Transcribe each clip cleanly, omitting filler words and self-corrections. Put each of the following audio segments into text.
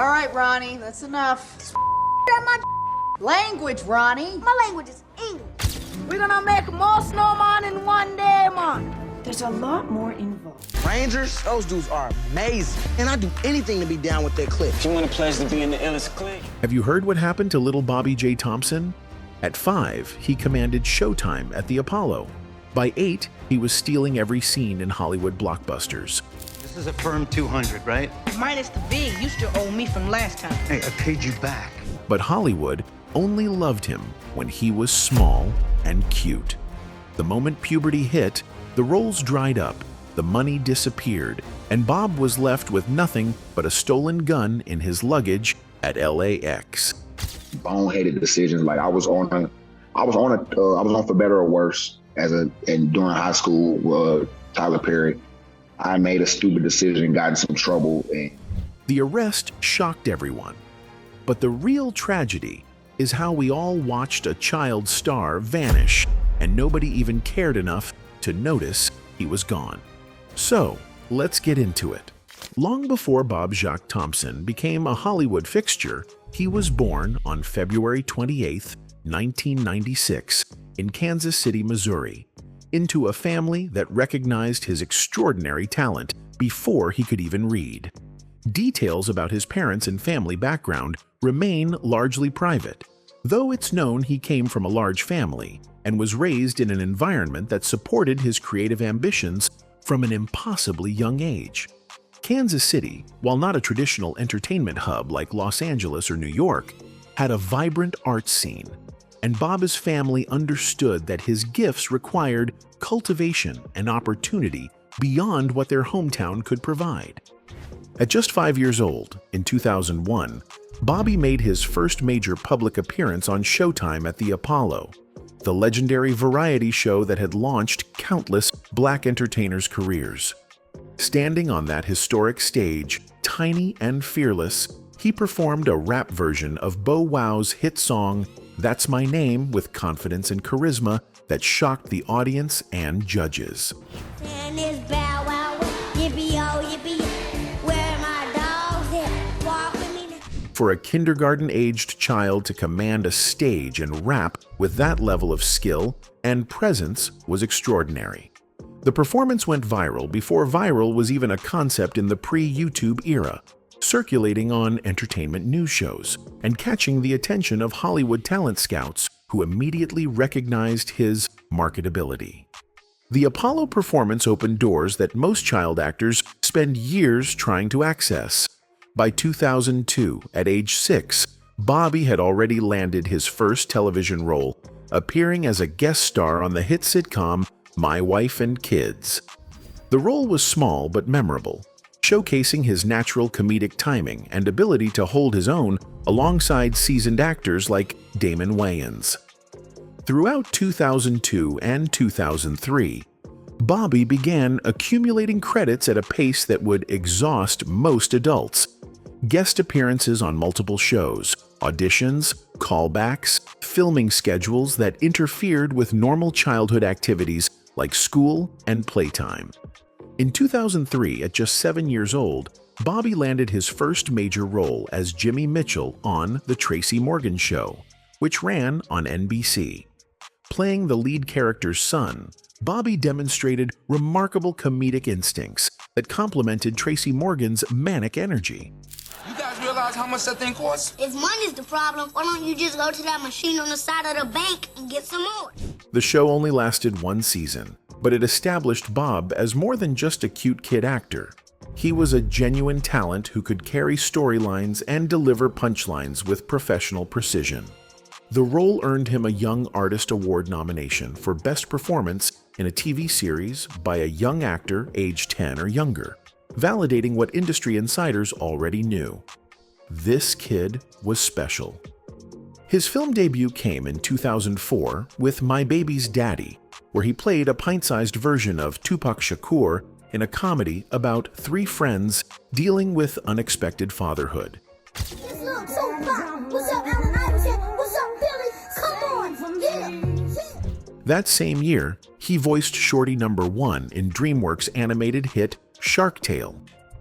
All right, Ronnie, that's enough. My language, Ronnie. My language is English. We're gonna make more snowman in one day, man. There's a lot more involved. Rangers, those dudes are amazing. And I'd do anything to be down with their clique. You want a place to be in the illest clique? Have you heard what happened to little Bobb'e J Thompson? At 5, he commanded Showtime at the Apollo. By 8, he was stealing every scene in Hollywood blockbusters. This is a firm 200, right? Minus the V, you still owe me from last time. Hey, I paid you back. But Hollywood only loved him when he was small and cute. The moment puberty hit, the roles dried up, the money disappeared, and Bob was left with nothing but a stolen gun in his luggage at LAX. Boneheaded decisions. Like I was on for better or worse and during high school. Tyler Perry, I made a stupid decision, got in some trouble. The arrest shocked everyone, but the real tragedy is how we all watched a child star vanish, and nobody even cared enough to notice he was gone. So let's get into it. Long before Bobb'e J Thompson became a Hollywood fixture, he was born on February 28, 1996, in Kansas City, Missouri, into a family that recognized his extraordinary talent before he could even read. Details about his parents and family background remain largely private, though it's known he came from a large family and was raised in an environment that supported his creative ambitions from an impossibly young age. Kansas City, while not a traditional entertainment hub like Los Angeles or New York, had a vibrant art scene, and Bobb's family understood that his gifts required cultivation and opportunity beyond what their hometown could provide. At just 5 years old, in 2001, Bobb'e made his first major public appearance on Showtime at the Apollo, the legendary variety show that had launched countless black entertainers' careers. Standing on that historic stage, tiny and fearless, he performed a rap version of Bow Wow's hit song, That's My Name, with confidence and charisma that shocked the audience and judges. For a kindergarten-aged child to command a stage and rap with that level of skill and presence was extraordinary. The performance went viral before viral was even a concept in the pre-YouTube era, circulating on entertainment news shows and catching the attention of Hollywood talent scouts who immediately recognized his marketability. The Apollo performance opened doors that most child actors spend years trying to access. By 2002, at age 6, Bobb'e had already landed his first television role, appearing as a guest star on the hit sitcom My Wife and Kids. The role was small but memorable, showcasing his natural comedic timing and ability to hold his own alongside seasoned actors like Damon Wayans. Throughout 2002 and 2003, Bobb'e began accumulating credits at a pace that would exhaust most adults. Guest appearances on multiple shows, auditions, callbacks, filming schedules that interfered with normal childhood activities like school and playtime. In 2003, at just 7 years old, Bobb'e landed his first major role as Jimmy Mitchell on The Tracy Morgan Show, which ran on NBC. Playing the lead character's son, Bobb'e demonstrated remarkable comedic instincts that complemented Tracy Morgan's manic energy. You guys realize how much that thing costs? If money's the problem, why don't you just go to that machine on the side of the bank and get some more? The show only lasted 1 season, but it established Bob as more than just a cute kid actor. He was a genuine talent who could carry storylines and deliver punchlines with professional precision. The role earned him a Young Artist Award nomination for Best Performance in a TV series by a young actor aged 10 or younger, validating what industry insiders already knew. This kid was special. His film debut came in 2004 with My Baby's Daddy, where he played a pint-sized version of Tupac Shakur in a comedy about 3 friends dealing with unexpected fatherhood. That same year, he voiced Shorty Number 1 in DreamWorks' animated hit Shark Tale,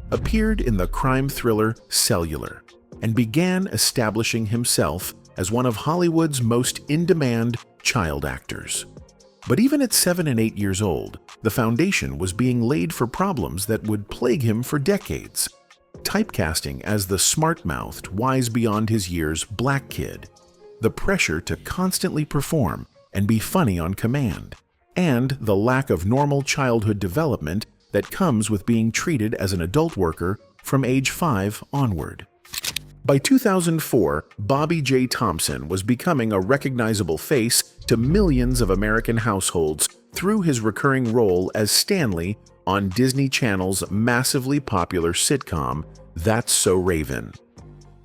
appeared in the crime thriller Cellular, and began establishing himself as one of Hollywood's most in-demand child actors. But even at 7 and 8 years old, the foundation was being laid for problems that would plague him for decades. Typecasting as the smart-mouthed, wise beyond his years black kid, the pressure to constantly perform and be funny on command, and the lack of normal childhood development that comes with being treated as an adult worker from age 5 onward. By 2004, Bobb'e J Thompson was becoming a recognizable face to millions of American households through his recurring role as Stanley on Disney Channel's massively popular sitcom, That's So Raven.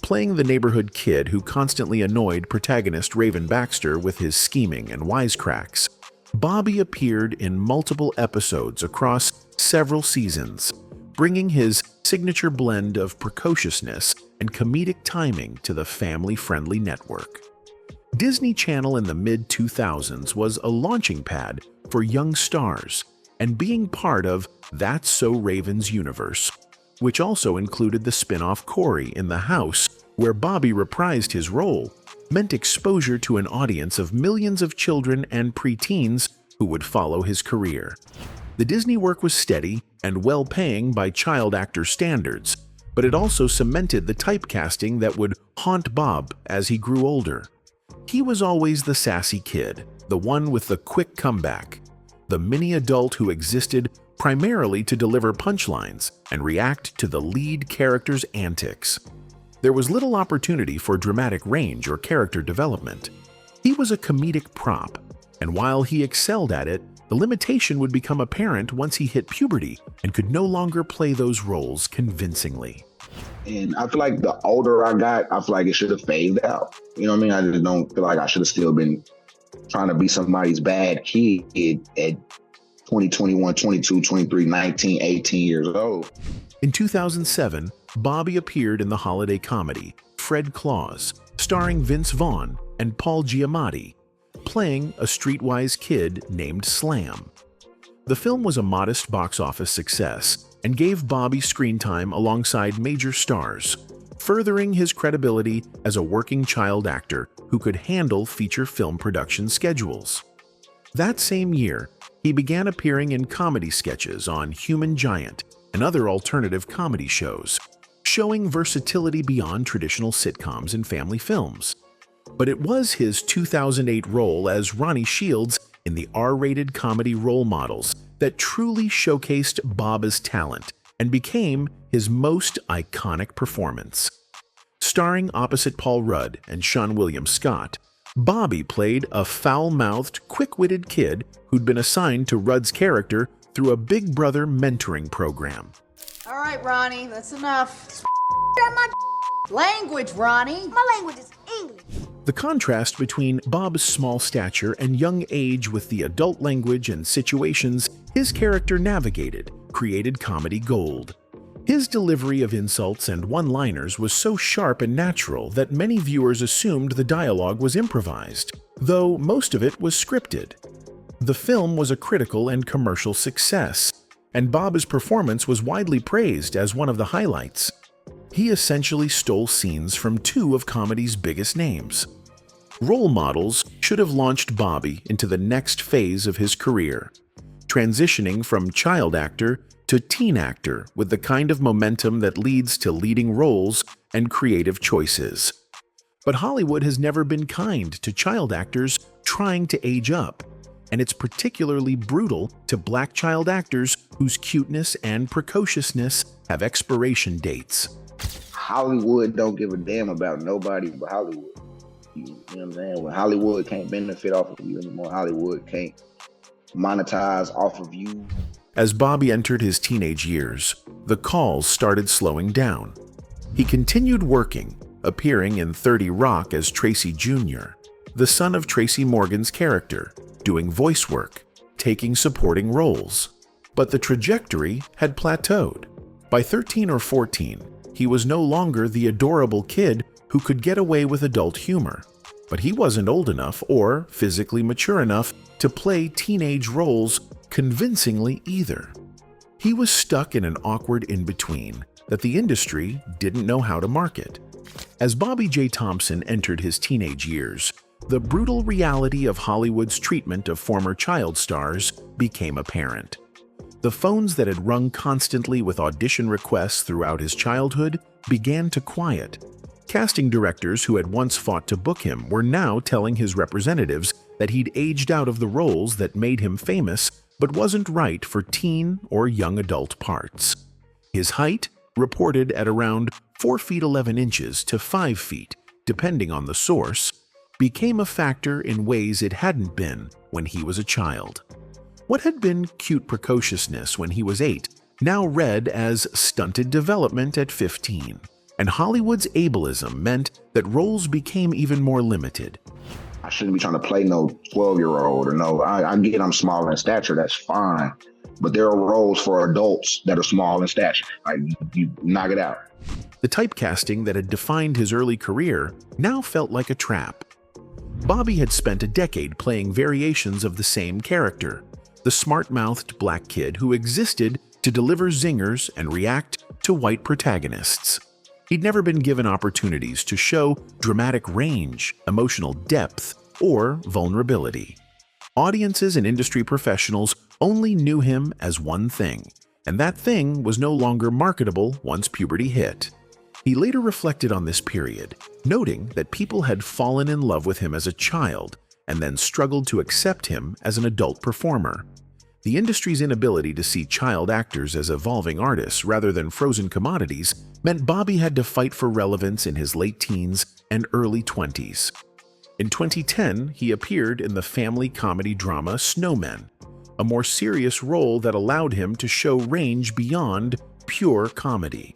Playing the neighborhood kid who constantly annoyed protagonist Raven Baxter with his scheming and wisecracks, Bobb'e appeared in multiple episodes across several seasons, bringing his signature blend of precociousness and comedic timing to the family-friendly network. Disney Channel in the mid-2000s was a launching pad for young stars, and being part of That's So Raven's universe, which also included the spin-off Corey in the House, where Bobb'e reprised his role, meant exposure to an audience of millions of children and preteens who would follow his career. The Disney work was steady and well-paying by child actor standards, but it also cemented the typecasting that would haunt Bob as he grew older. He was always the sassy kid, the one with the quick comeback, the mini-adult who existed primarily to deliver punchlines and react to the lead character's antics. There was little opportunity for dramatic range or character development. He was a comedic prop, and while he excelled at it, the limitation would become apparent once he hit puberty and could no longer play those roles convincingly. And I feel like the older I got, I feel like it should have phased out. You know what I mean? I just don't feel like I should have still been trying to be somebody's bad kid at 20, 21, 22, 23, 19, 18 years old. In 2007, Bobb'e appeared in the holiday comedy Fred Claus, starring Vince Vaughn and Paul Giamatti, playing a streetwise kid named Slam. The film was a modest box office success and gave Bobb'e screen time alongside major stars, furthering his credibility as a working child actor who could handle feature film production schedules. That same year, he began appearing in comedy sketches on Human Giant and other alternative comedy shows, showing versatility beyond traditional sitcoms and family films. But it was his 2008 role as Ronnie Shields in the R-rated comedy Role Models that truly showcased Bobb's talent and became his most iconic performance. Starring opposite Paul Rudd and Seann William Scott, Bobb'e played a foul-mouthed, quick-witted kid who'd been assigned to Rudd's character through a Big Brother mentoring program. All right, Ronnie, that's enough. My language, Ronnie. My language is English. The contrast between Bob's small stature and young age with the adult language and situations his character navigated created comedy gold. His delivery of insults and one-liners was so sharp and natural that many viewers assumed the dialogue was improvised, though most of it was scripted. The film was a critical and commercial success, and Bob's performance was widely praised as one of the highlights. He essentially stole scenes from two of comedy's biggest names. Role Models should have launched Bobb'e into the next phase of his career, transitioning from child actor to teen actor with the kind of momentum that leads to leading roles and creative choices. But Hollywood has never been kind to child actors trying to age up, and it's particularly brutal to black child actors whose cuteness and precociousness have expiration dates. Hollywood don't give a damn about nobody but Hollywood. You know what I'm saying? When Hollywood can't benefit off of you anymore, Hollywood can't monetize off of you. As Bobb'e entered his teenage years, the calls started slowing down. He continued working, appearing in 30 Rock as Tracy Jr., the son of Tracy Morgan's character, doing voice work, taking supporting roles. But the trajectory had plateaued. By 13 or 14, he was no longer the adorable kid who could get away with adult humor, but he wasn't old enough or physically mature enough to play teenage roles convincingly either. He was stuck in an awkward in-between that the industry didn't know how to market. As Bobb'e J Thompson entered his teenage years, the brutal reality of Hollywood's treatment of former child stars became apparent. The phones that had rung constantly with audition requests throughout his childhood began to quiet. Casting directors who had once fought to book him were now telling his representatives that he'd aged out of the roles that made him famous but wasn't right for teen or young adult parts. His height, reported at around 4 feet 11 inches to 5 feet, depending on the source, became a factor in ways it hadn't been when he was a child. What had been cute precociousness when he was 8 now read as stunted development at 15, and Hollywood's ableism meant that roles became even more limited. I shouldn't be trying to play no 12-year-old or no, I get I'm small in stature, that's fine. But there are roles for adults that are small in stature. Like, you knock it out. The typecasting that had defined his early career now felt like a trap. Bobb'e had spent a decade playing variations of the same character, the smart-mouthed black kid who existed to deliver zingers and react to white protagonists. He'd never been given opportunities to show dramatic range, emotional depth, or vulnerability. Audiences and industry professionals only knew him as one thing, and that thing was no longer marketable once puberty hit. He later reflected on this period, noting that people had fallen in love with him as a child and then struggled to accept him as an adult performer. The industry's inability to see child actors as evolving artists rather than frozen commodities meant Bobb'e had to fight for relevance in his late teens and early 20s. In 2010, he appeared in the family comedy drama Snowmen, a more serious role that allowed him to show range beyond pure comedy.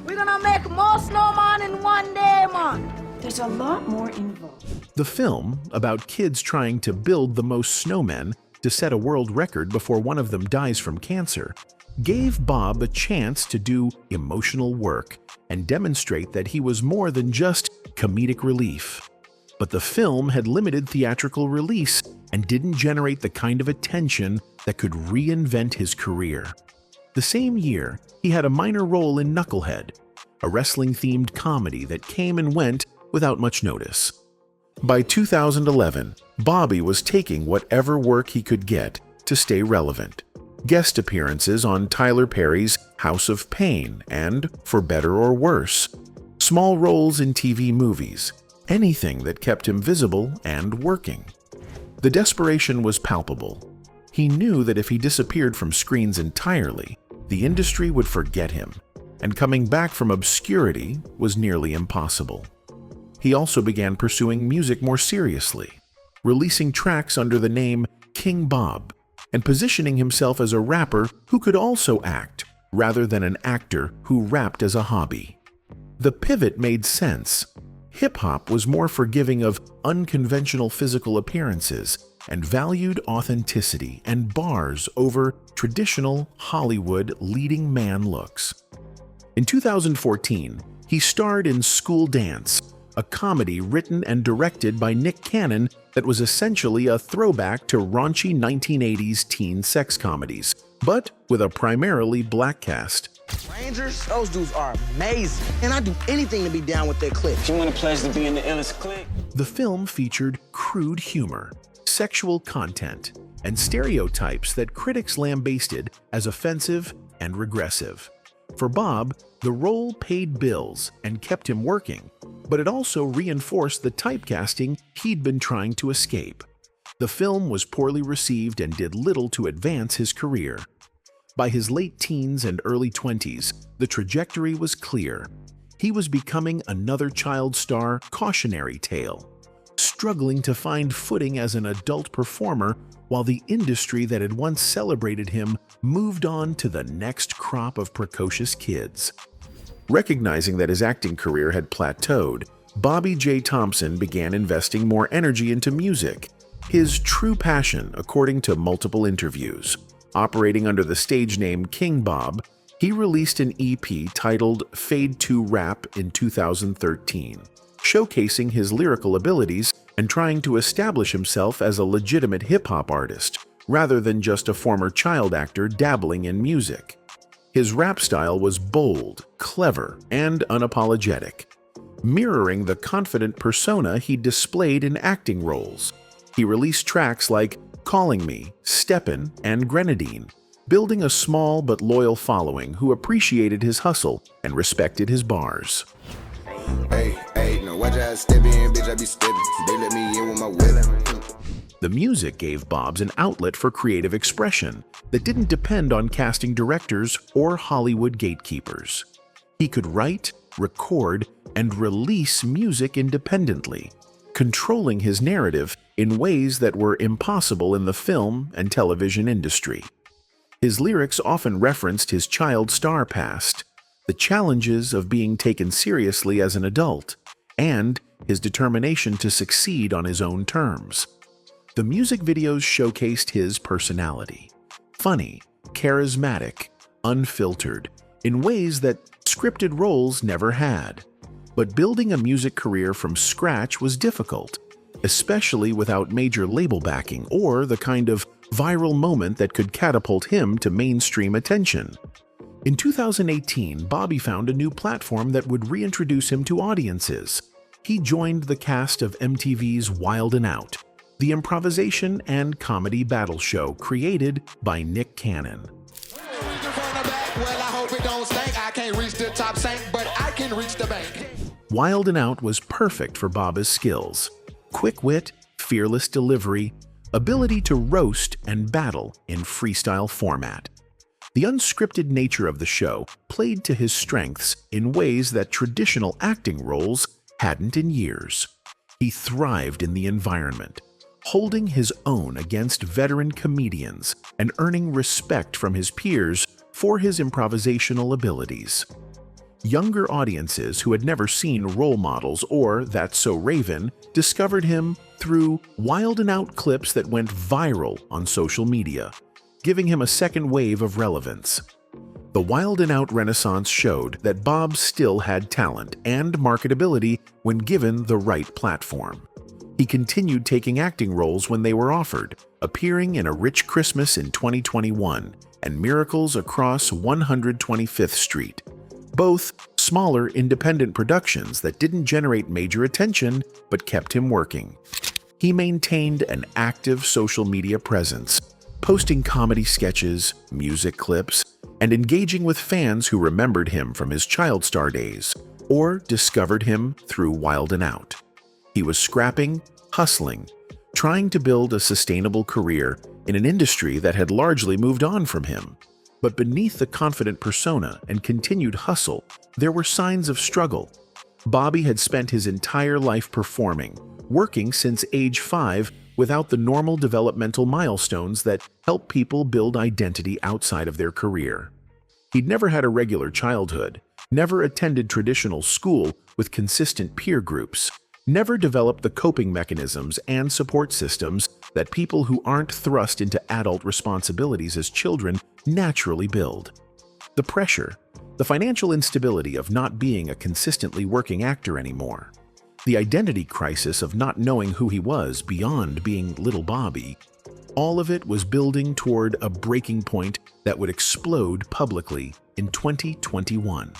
We're gonna make more snowman in one day, man. There's a lot more involved. The film, about kids trying to build the most snowmen to set a world record before one of them dies from cancer, gave Bob a chance to do emotional work and demonstrate that he was more than just comedic relief. But the film had limited theatrical release and didn't generate the kind of attention that could reinvent his career. The same year, he had a minor role in Knucklehead, a wrestling-themed comedy that came and went without much notice. By 2011, Bobb'e was taking whatever work he could get to stay relevant. Guest appearances on Tyler Perry's House of Pain and For Better or Worse, small roles in TV movies, anything that kept him visible and working. The desperation was palpable. He knew that if he disappeared from screens entirely, the industry would forget him, and coming back from obscurity was nearly impossible. He also began pursuing music more seriously, releasing tracks under the name King Bob, and positioning himself as a rapper who could also act, rather than an actor who rapped as a hobby. The pivot made sense. Hip-hop was more forgiving of unconventional physical appearances and valued authenticity and bars over traditional Hollywood leading man looks. In 2014, he starred in School Dance, a comedy written and directed by Nick Cannon that was essentially a throwback to raunchy 1980s teen sex comedies, but with a primarily black cast. Rangers, those dudes are amazing. And I'd do anything to be down with their clique. You want a place to be in the illest clique? The film featured crude humor, sexual content, and stereotypes that critics lambasted as offensive and regressive. For Bob, the role paid bills and kept him working, but it also reinforced the typecasting he'd been trying to escape. The film was poorly received and did little to advance his career. By his late teens and early 20s, the trajectory was clear. He was becoming another child star cautionary tale, struggling to find footing as an adult performer while the industry that had once celebrated him moved on to the next crop of precocious kids. Recognizing that his acting career had plateaued, Bobb'e J Thompson began investing more energy into music, his true passion according to multiple interviews. Operating under the stage name King Bob, he released an EP titled Fade to Rap in 2013, showcasing his lyrical abilities and trying to establish himself as a legitimate hip-hop artist, rather than just a former child actor dabbling in music. His rap style was bold, clever, and unapologetic. mirroring the confident persona he displayed in acting roles. He released tracks like Calling Me, Steppin', and Grenadine, building a small but loyal following who appreciated his hustle and respected his bars. The music gave Bobbs an outlet for creative expression that didn't depend on casting directors or Hollywood gatekeepers. He could write, record, and release music independently, controlling his narrative in ways that were impossible in the film and television industry. His lyrics often referenced his child star past, the challenges of being taken seriously as an adult, and his determination to succeed on his own terms. The music videos showcased his personality, funny, charismatic, unfiltered, in ways that scripted roles never had. But building a music career from scratch was difficult, especially without major label backing or the kind of viral moment that could catapult him to mainstream attention. In 2018, Bobb'e found a new platform that would reintroduce him to audiences. He joined the cast of MTV's Wild 'N Out, the improvisation and comedy battle show created by Nick Cannon. Wild 'N Out was perfect for Bobb'e's skills: quick wit, fearless delivery, ability to roast and battle in freestyle format. The unscripted nature of the show played to his strengths in ways that traditional acting roles hadn't in years. He thrived in the environment, holding his own against veteran comedians and earning respect from his peers for his improvisational abilities. Younger audiences who had never seen role models or That's So Raven discovered him through Wild 'N Out clips that went viral on social media, giving him a second wave of relevance. The Wild 'N Out renaissance showed that Bob still had talent and marketability when given the right platform. He continued taking acting roles when they were offered, appearing in A Rich Christmas in 2021 and Miracles Across 125th Street, both smaller independent productions that didn't generate major attention but kept him working. He maintained an active social media presence, posting comedy sketches, music clips, and engaging with fans who remembered him from his child star days or discovered him through Wild 'N Out. He was scrapping, hustling, trying to build a sustainable career in an industry that had largely moved on from him. But beneath the confident persona and continued hustle, there were signs of struggle. Bobb'e had spent his entire life performing, working since age 5 without the normal developmental milestones that help people build identity outside of their career. He'd never had a regular childhood, never attended traditional school with consistent peer groups, never developed the coping mechanisms and support systems that people who aren't thrust into adult responsibilities as children naturally build. The pressure, the financial instability of not being a consistently working actor anymore, the identity crisis of not knowing who he was beyond being Little Bobb'e, all of it was building toward a breaking point that would explode publicly in 2021.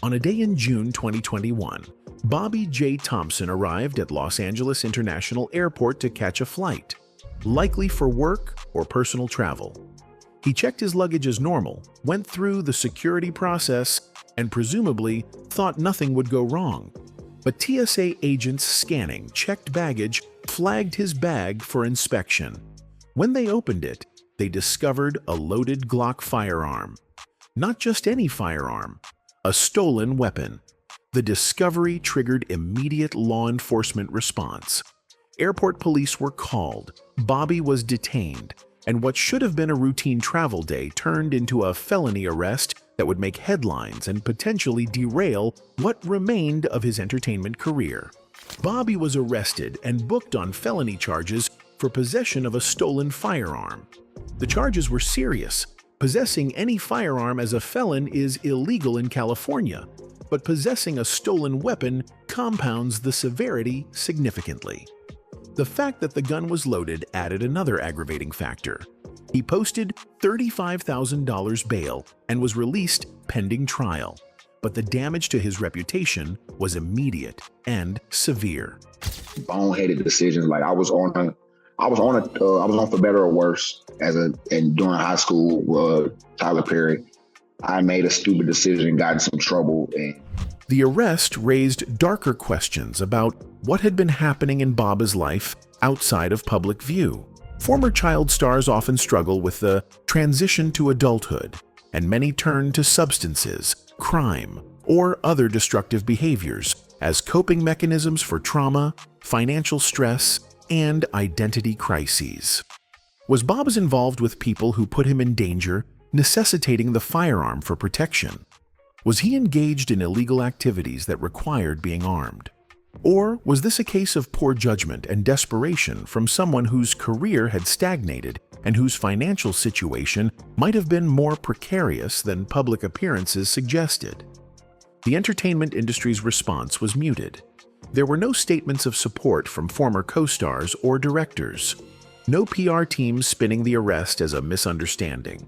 On a day in June 2021, Bobb'e J Thompson arrived at Los Angeles International Airport to catch a flight, likely for work or personal travel. He checked his luggage as normal, went through the security process, and presumably thought nothing would go wrong. But TSA agents scanning checked baggage flagged his bag for inspection. When they opened it, they discovered a loaded Glock firearm. Not just any firearm, a stolen weapon. The discovery triggered immediate law enforcement response. Airport police were called, Bobb'e was detained, and what should have been a routine travel day turned into a felony arrest that would make headlines and potentially derail what remained of his entertainment career. Bobb'e was arrested and booked on felony charges for possession of a stolen firearm. The charges were serious. Possessing any firearm as a felon is illegal in California, but possessing a stolen weapon compounds the severity significantly. The fact that the gun was loaded added another aggravating factor. He posted $35,000 bail and was released pending trial. but the damage to his reputation was immediate and severe. Boneheaded decisions. Like I was on For Better or Worse and during high school, Tyler Perry. I made a stupid decision, got in some trouble. And the arrest raised darker questions about what had been happening in Bobb'e's life outside of public view. Former child stars often struggle with the transition to adulthood, and many turn to substances, crime, or other destructive behaviors as coping mechanisms for trauma, financial stress, and identity crises. Was Bobb'e involved with people who put him in danger, necessitating the firearm for protection? Was he engaged in illegal activities that required being armed? Or was this a case of poor judgment and desperation from someone whose career had stagnated and whose financial situation might have been more precarious than public appearances suggested? The entertainment industry's response was muted. There were no statements of support from former co-stars or directors. No PR team spinning the arrest as a misunderstanding.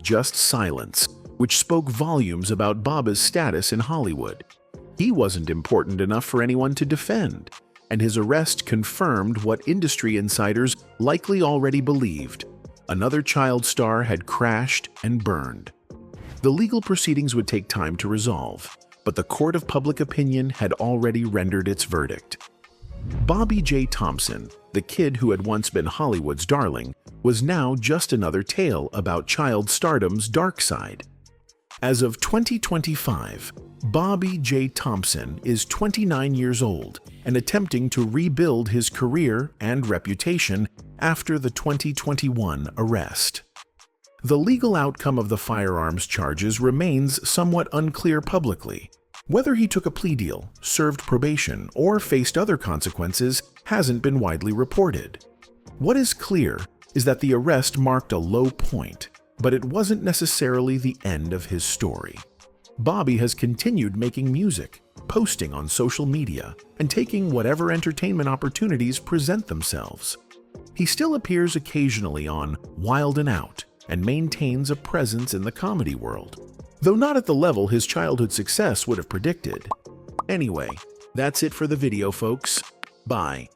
Just silence, which spoke volumes about Bobb'e's status in Hollywood. He wasn't important enough for anyone to defend, and his arrest confirmed what industry insiders likely already believed. Another child star had crashed and burned. The legal proceedings would take time to resolve, but the court of public opinion had already rendered its verdict. Bobb'e J Thompson, the kid who had once been Hollywood's darling, was now just another tale about child stardom's dark side. As of 2025, Bobb'e J Thompson is 29 years old and attempting to rebuild his career and reputation after the 2021 arrest. The legal outcome of the firearms charges remains somewhat unclear publicly. Whether he took a plea deal, served probation, or faced other consequences hasn't been widely reported. What is clear is that the arrest marked a low point, but it wasn't necessarily the end of his story. Bobb'e has continued making music, posting on social media, and taking whatever entertainment opportunities present themselves. He still appears occasionally on Wild 'N Out and maintains a presence in the comedy world, though not at the level his childhood success would have predicted. Anyway, that's it for the video, folks. Bye.